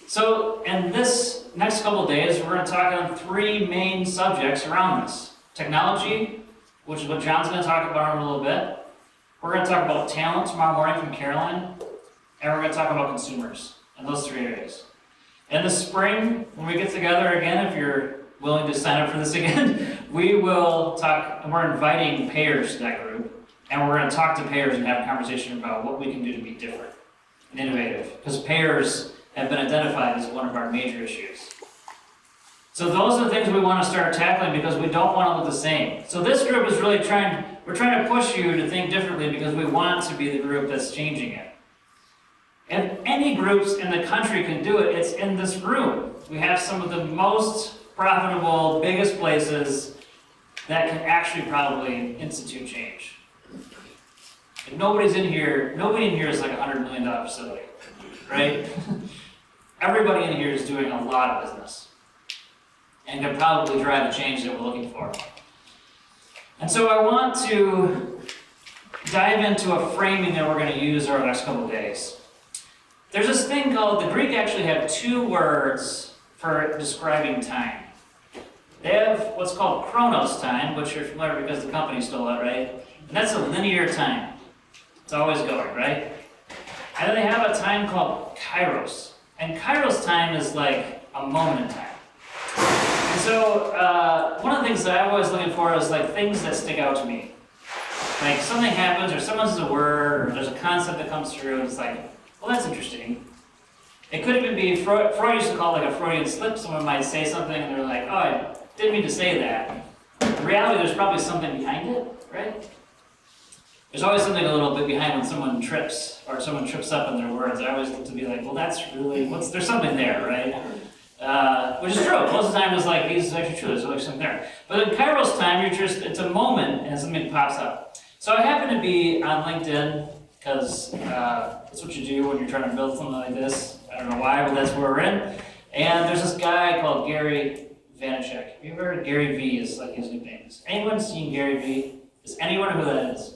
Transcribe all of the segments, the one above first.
So in this next couple of days, we're going to talk on three main subjects around this. Technology, which is what John's going to talk about in a little bit. We're going to talk about talent tomorrow morning from Caroline. And we're going to talk about consumers in those three areas. In the spring, when we get together again, if you're willing to sign up for this again, we will talk, and we're inviting payers to that group. And we're going to talk to payers and have a conversation about what we can do to be different and innovative. Because payers have been identified as one of our major issues. So those are the things we want to start tackling because we don't want to look the same. So this group is really we're trying to push you to think differently because we want to be the group that's changing it. And any groups in the country can do it, it's in this room. We have some of the most profitable, biggest places that can actually probably institute change. If nobody in here is like a $100 million facility, right? Everybody in here is doing a lot of business and can probably drive the change that we're looking for. And so I want to dive into a framing that we're going to use over the next couple of days. There's this thing called, the Greek actually have two words for describing time. They have what's called chronos time, which you're familiar because the company stole it, right? And that's a linear time. It's always going, right? And then they have a time called kairos. And kairos time is like a moment in time. And so one of the things that I'm always looking for is like things that stick out to me. Like something happens or someone says a word or there's a concept that comes through and it's like, well, that's interesting. It could even be, Freud used to call it like a Freudian slip. Someone might say something and they're like, oh, I didn't mean to say that. In reality, there's probably something behind it, right? There's always something a little bit behind when someone trips or someone trips up in their words. I always look to be like, well, that's really, there's something there, right? Which is true. Most of the time it's like, this is actually true, there's something there. But in Kairos time, it's a moment and something pops up. So I happen to be on LinkedIn because that's what you do when you're trying to build something like this. I don't know why, but that's where we're in. And there's this guy called Gary Vaynerchuk. Have you ever heard of Gary V is like his nickname? Has anyone seen Gary V? Does anyone know who that is?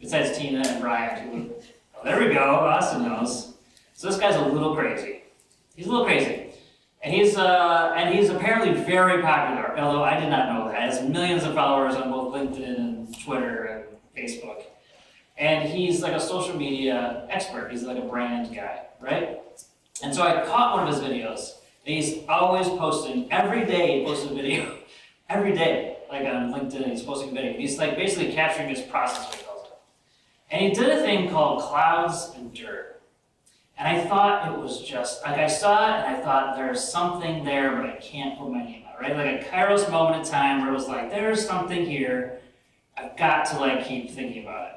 Besides Tina and Brian. Oh, there we go, Austin knows. So this guy's a little crazy. He's a little crazy. And he's apparently very popular, although I did not know that. He has millions of followers on both LinkedIn and Twitter and Facebook. And he's like a social media expert. He's like a brand guy, right? And so I caught one of his videos. And he's always posting, every day he posts a video. Every day, like on LinkedIn, he's posting a video. He's like basically capturing his process, what he calls it. And he did a thing called clouds and dirt. And I thought it was just, like I saw it and I thought there's something there, but I can't put my name on it, right? Like a Kairos moment in time where it was like, there's something here. I've got to like keep thinking about it.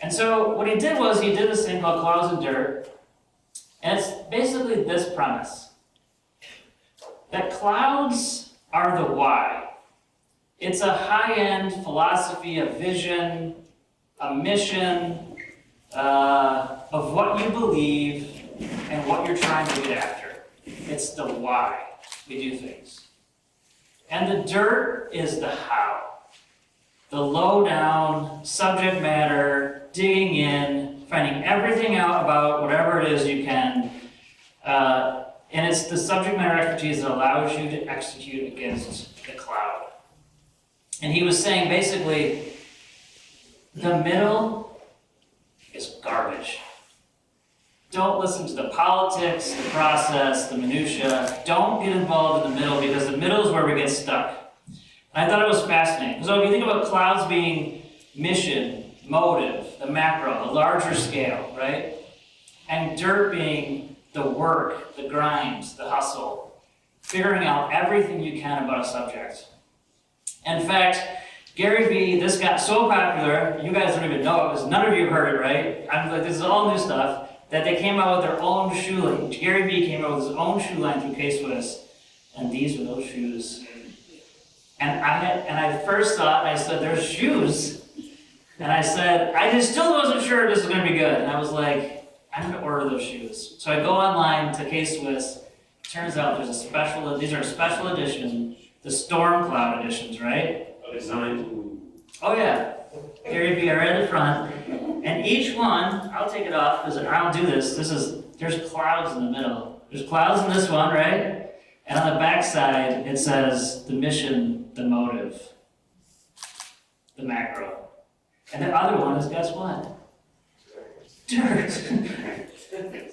And so what he did was he did this thing called clouds and dirt. And it's basically this premise. That clouds are the why. It's a high-end philosophy, a vision, a mission of what you believe and what you're trying to get after. It's the why we do things. And the dirt is the how. The low-down subject matter, digging in, finding everything out about whatever it is you can. And it's the subject matter expertise that allows you to execute against the cloud. And he was saying basically, the middle is garbage. Don't listen to the politics, the process, the minutia. Don't get involved in the middle because the middle is where we get stuck. And I thought it was fascinating. So if you think about clouds being mission, motive, the macro, the larger scale, right? And dirt being the work, the grind, the hustle, figuring out everything you can about a subject. In fact, Gary Vee, this got so popular, you guys don't even know it because none of you have heard it, right? I'm like, this is all new stuff, that they came out with their own shoe line. Gary Vee came out with his own shoe line through K-Swiss, and these were those shoes. And I first thought, I said, there's shoes. And I said, I just still wasn't sure this was going to be good. And I was like, I'm going to order those shoes. So I go online to K-Swiss. Turns out there's these are special edition, the Storm Cloud editions, right? Designed. Oh yeah, Gary Vee right at the front. And each one, I'll take it off because I'll do this. This is there's clouds in the middle. There's clouds in this one, right? And on the back side, it says the mission, the motive, the macro. And the other one is, guess what? Dirt.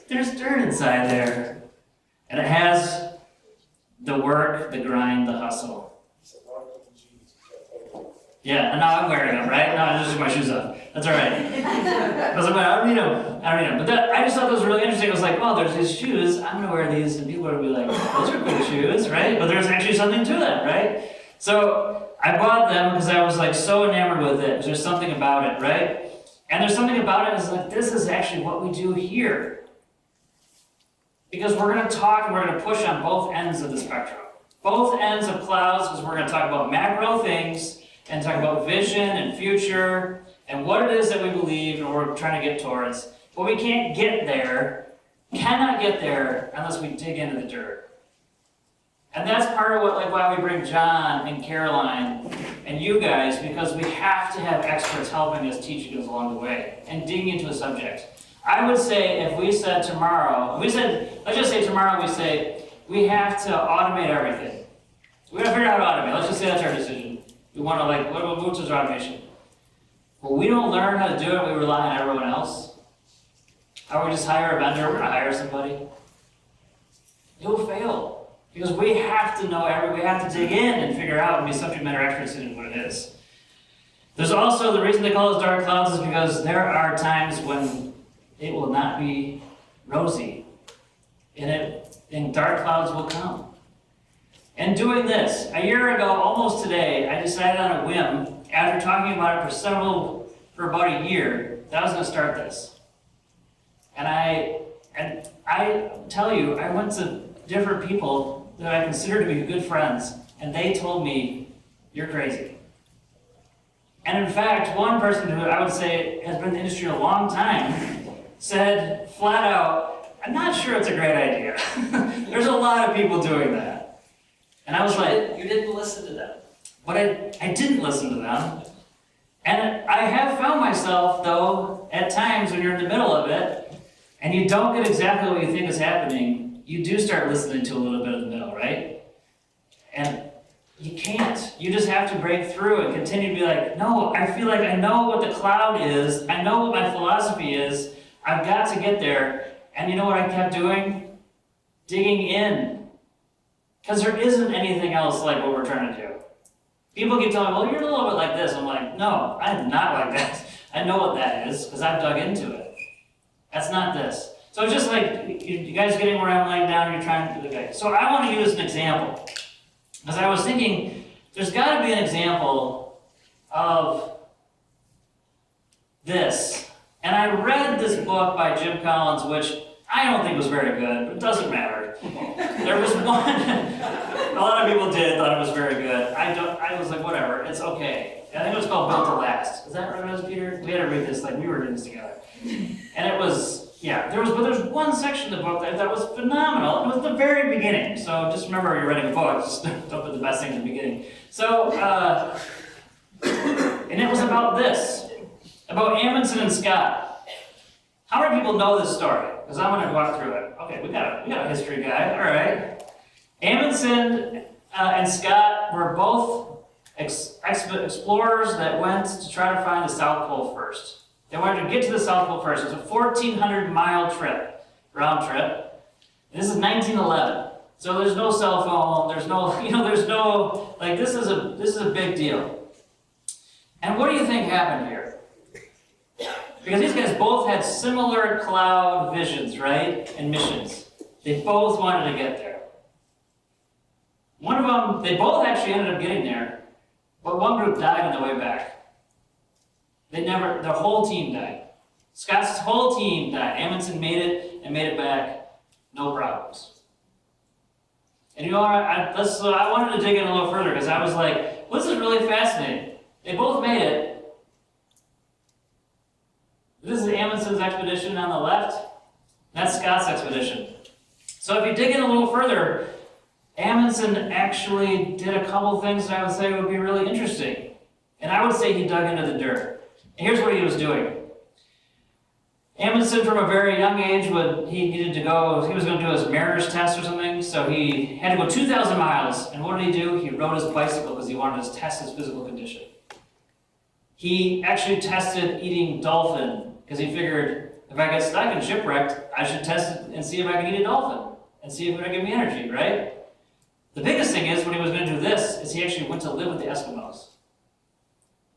There's dirt inside there. And it has the work, the grind, the hustle. Yeah, and now I'm wearing them, right? No, I just took my shoes off. That's all right. I was like, well, I don't need them. I don't need them. But I just thought that was really interesting. I was like, oh, there's these shoes. I'm going to wear these. And people are going to be like, those are good shoes, right? But there's actually something to them, right? So I bought them because I was like so enamored with it. There's something about it, right? And there's something about it is like, this is actually what we do here. Because we're going to talk and we're going to push on both ends of the spectrum. Both ends of clouds, because we're going to talk about macro things and talk about vision and future and what it is that we believe and we're trying to get towards. But we can't get there, cannot get there unless we dig into the dirt. And that's part of why we bring John and Caroline and you guys, because we have to have experts helping us, teaching us along the way and digging into a subject. I would say if we said tomorrow, let's just say tomorrow we say, we have to automate everything. We gotta figure out how to automate. Let's just say that's our decision. We want to what moves towards automation? Well, we don't learn how to do it, we rely on everyone else. How we just hire a vendor, we're gonna hire somebody. You'll fail. Because we have to know we have to dig in and figure out and be subject matter experts in what it is. There's also, the reason they call us dark clouds is because there are times when it will not be rosy. And dark clouds will come. And doing this, a year ago, almost today, I decided on a whim, after talking about it for about a year, that I was going to start this. And I tell you, I went to different people that I consider to be good friends, and they told me, you're crazy. And in fact, one person who I would say has been in the industry a long time said flat out, I'm not sure it's a great idea. There's a lot of people doing that. And I was like, you didn't listen to them. But I didn't listen to them. And I have found myself, though, at times when you're in the middle of it, and you don't get exactly what you think is happening, you do start listening to a little bit of the middle, right? And you can't. You just have to break through and continue to be like, no, I feel like I know what the cloud is. I know what my philosophy is. I've got to get there. And you know what I kept doing? Digging in. Because there isn't anything else like what we're trying to do. People keep telling me, well, you're a little bit like this. I'm like, no, I'm not like that. I know what that is because I've dug into it. That's not this. So it's just like, you guys getting where I'm laying down, you're trying to do the guy. So I want to use an example. Because I was thinking, there's got to be an example of this. And I read this book by Jim Collins, which I don't think was very good, but it doesn't matter. There was one, a lot of people did, thought it was very good. I was like, whatever, it's okay. I think it was called Built to Last. Is that right, Peter? We had to read this, we were doing this together. And it was, yeah, but there's one section of the book that I thought was phenomenal. It was the very beginning. So just remember when you're writing a book, just don't put the best thing in the beginning. So, and it was about this, about Amundsen and Scott. How many people know this story? Because I'm going to walk through it. Okay, we got a history guy. All right. Amundsen and Scott were both explorers that went to try to find the South Pole first. They wanted to get to the South Pole first. It was a 1,400-mile trip, round trip. And this is 1911. So there's no cell phone. There's no, this is a big deal. And what do you think happened here? Because these guys both had similar cloud visions, right? And missions. They both wanted to get there. One of them, they both actually ended up getting there, but one group died on the way back. The whole team died. Scott's whole team died. Amundsen made it and made it back, no problems. And you know, I wanted to dig in a little further because I was like, well, this is really fascinating. They both made it. This is Amundsen's expedition on the left. That's Scott's expedition. So if you dig in a little further, Amundsen actually did a couple things that I would say would be really interesting. And I would say he dug into the dirt. And here's what he was doing. Amundsen, from a very young age, he was going to do his mariner's test or something, so he had to go 2,000 miles. And what did he do? He rode his bicycle because he wanted to test his physical condition. He actually tested eating dolphin because he figured, if I get stuck and shipwrecked, I should test it and see if I can eat a dolphin and see if it would give me energy, right? The biggest thing is, when he was going to do this, is he actually went to live with the Eskimos.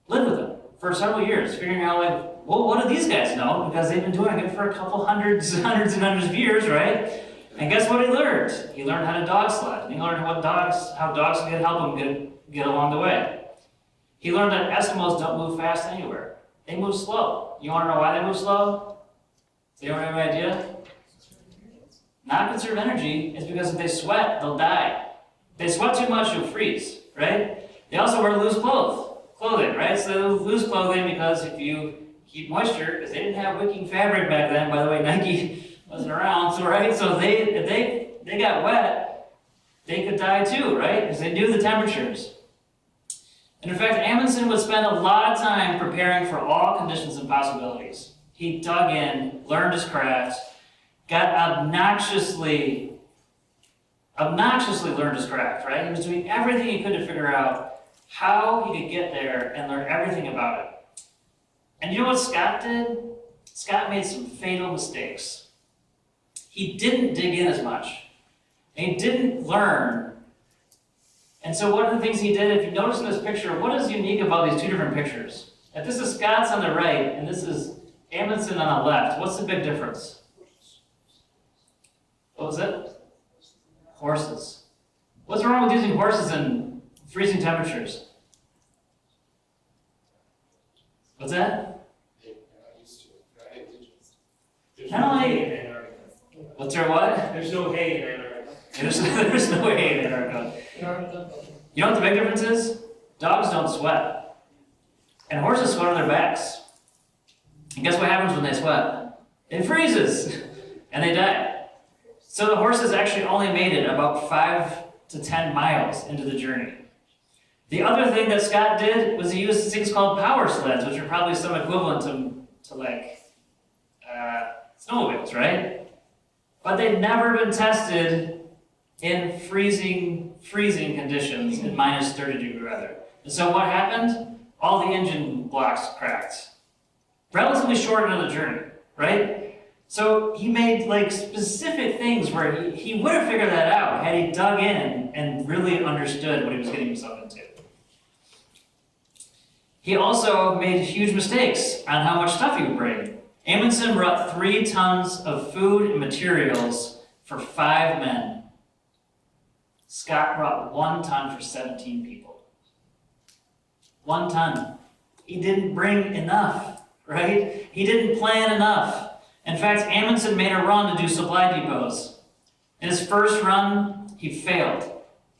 Lived with them for several years, figuring out, like, well, what do these guys know? Because they've been doing it for a couple hundreds and hundreds of years, right? And guess what he learned? He learned how to dog sled. And he learned how dogs can help him get along the way. He learned that Eskimos don't move fast anywhere. They move slow. You want to know why they move slow? Does anyone have any idea? Not conserve energy. It's because if they sweat, they'll die. If they sweat too much, you'll freeze, right? They also wear loose clothing, right? So they lose clothing because if you keep moisture, because they didn't have wicking fabric back then. By the way, Nike wasn't around, so right? So if they got wet, they could die too, right? Because they knew the temperatures. And in fact, Amundsen would spend a lot of time preparing for all conditions and possibilities. He dug in, learned his craft, got obnoxiously learned his craft, right? He was doing everything he could to figure out how he could get there and learn everything about it. And you know what Scott did? Scott made some fatal mistakes. He didn't dig in as much. And he didn't learn. And so one of the things he did, if you notice in this picture, what is unique about these two different pictures? If this is Scott's on the right and this is Amundsen on the left, what's the big difference? What was it? Horses. What's wrong with using horses in freezing temperatures? What's that? Not only, what's there what? There's no hay in Antarctica. There's no hay in Antarctica. You know what the big difference is? Dogs don't sweat. And horses sweat on their backs. And guess what happens when they sweat? It freezes. And they die. So the horses actually only made it about 5 to 10 miles into the journey. The other thing that Scott did was he used things called power sleds, which are probably some equivalent to like snowmobiles, right? But they'd never been tested in freezing conditions in minus 30 degree weather. And so what happened? All the engine blocks cracked. Relatively short into the journey, right? So he made like specific things where he would have figured that out had he dug in and really understood what he was getting himself into. He also made huge mistakes on how much stuff he would bring. Amundsen brought 3 tons of food and materials for 5 men. Scott brought 1 ton for 17 people. 1 ton. He didn't bring enough, right? He didn't plan enough. In fact, Amundsen made a run to do supply depots. In his first run, he failed.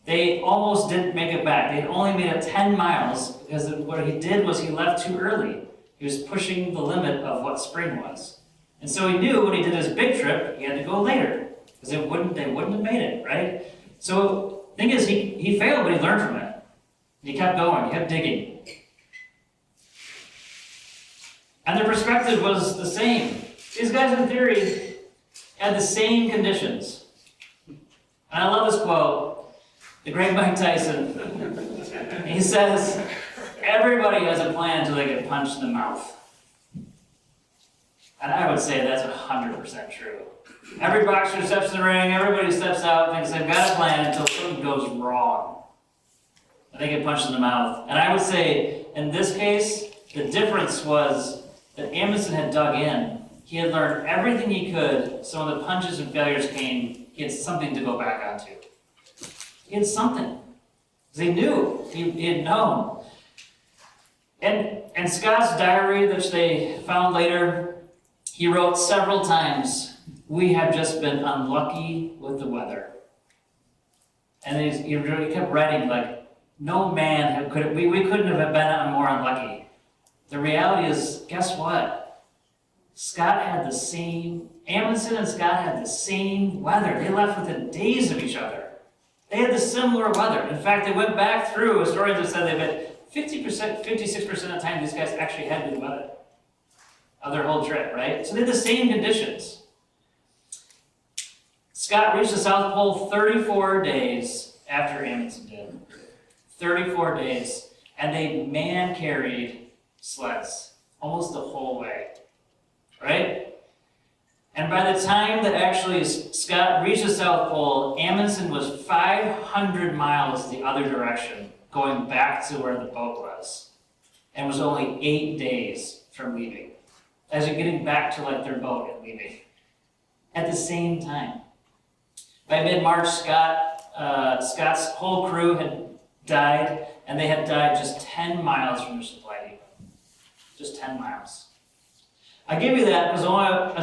They almost didn't make it back. They had only made it 10 miles because what he did was he left too early. He was pushing the limit of what spring was. And so he knew when he did his big trip, he had to go later because they wouldn't have made it, right? So the thing is, he failed, but he learned from it. He kept going, he kept digging. And their perspective was the same. These guys, in theory, had the same conditions. And I love this quote. The great Mike Tyson. He says, everybody has a plan until they get punched in the mouth. And I would say that's 100% true. Every boxer steps in the ring, everybody steps out, thinks they've got a plan until something goes wrong. And they get punched in the mouth. And I would say, in this case, the difference was that Amundsen had dug in. He had learned everything he could, so when the punches and failures came, he had something to go back onto. He had something. He knew. He had known. And Scott's diary, which they found later, he wrote several times, "We have just been unlucky with the weather." And he kept writing like, no man we couldn't have been more unlucky. The reality is, guess what? Amundsen and Scott had the same weather. They left within days of each other. They had the similar weather. In fact, they went back through, historians have said they've had 56% of the time these guys actually had good weather. of their whole trip, right? So they had the same conditions. Scott reached the South Pole 34 days after Amundsen did. 34 days. And they man-carried sleds almost the whole way, right? And by the time that actually Scott reached the South Pole, Amundsen was 500 miles the other direction, going back to where the boat was, and was only 8 days from leaving, as in getting back to like their boat and leaving, at the same time. By mid-March, Scott's whole crew had died, and they had died just 10 miles from their supply depot. Just 10 miles. I give you that because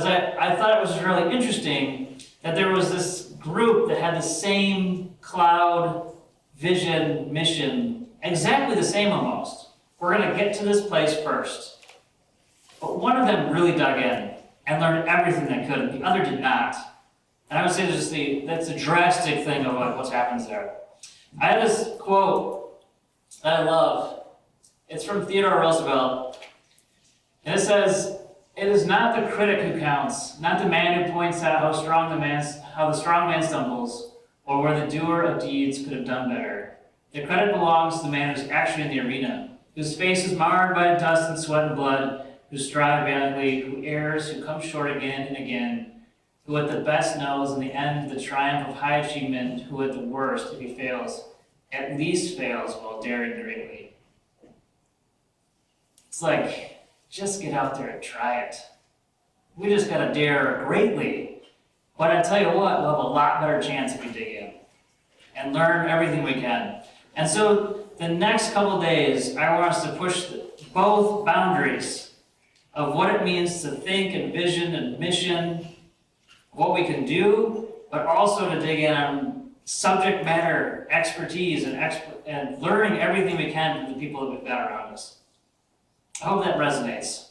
I thought it was really interesting that there was this group that had the same cloud vision mission, exactly the same almost. We're going to get to this place first. But one of them really dug in and learned everything they could, and the other did not. And I would say that's a drastic thing of what's happens there. I have this quote that I love. It's from Theodore Roosevelt. And it says, "It is not the critic who counts, not the man who points out how the strong man stumbles, or where the doer of deeds could have done better. The credit belongs to the man who's actually in the arena, whose face is marred by dust and sweat and blood, who strives valiantly, who errs, who comes short again and again, who at the best knows in the end the triumph of high achievement, who at the worst, if he fails, at least fails while daring greatly." It's like, just get out there and try it. We just gotta dare greatly. But I tell you what, we'll have a lot better chance if we dig in and learn everything we can. And so the next couple days, I want us to push both boundaries of what it means to think and vision and mission, what we can do, but also to dig in on subject matter expertise and learning everything we can from the people that we've got around us. I hope that resonates.